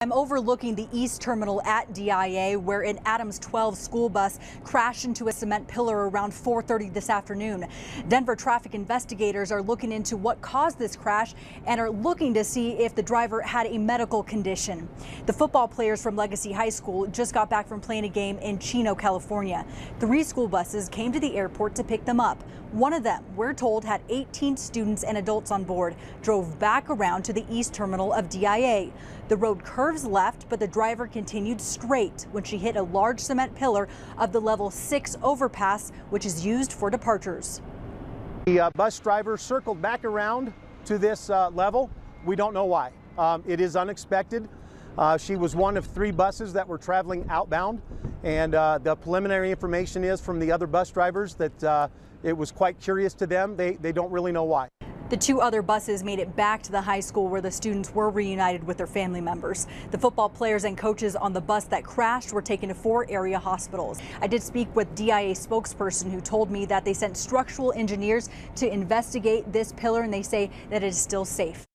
I'm overlooking the east terminal at DIA, where an Adams 12 school bus crashed into a cement pillar around 4:30 this afternoon. Denver traffic investigators are looking into what caused this crash and are looking to see if the driver had a medical condition. The football players from Legacy High School just got back from playing a game in Chino, California. 3 school buses came to the airport to pick them up. One of them, we're told, had 18 students and adults on board, drove back around to the east terminal of DIA. The road curves left, but the driver continued straight when she hit a large cement pillar of the level 6 overpass, which is used for departures. The bus driver circled back around to this level. We don't know why. It is unexpected. She was one of 3 buses that were traveling outbound, and the preliminary information is from the other bus drivers that it was quite curious to them. They don't really know why. The 2 other buses made it back to the high school where the students were reunited with their family members. The football players and coaches on the bus that crashed were taken to 4 area hospitals. I did speak with DIA spokesperson who told me that they sent structural engineers to investigate this pillar, and they say that it is still safe.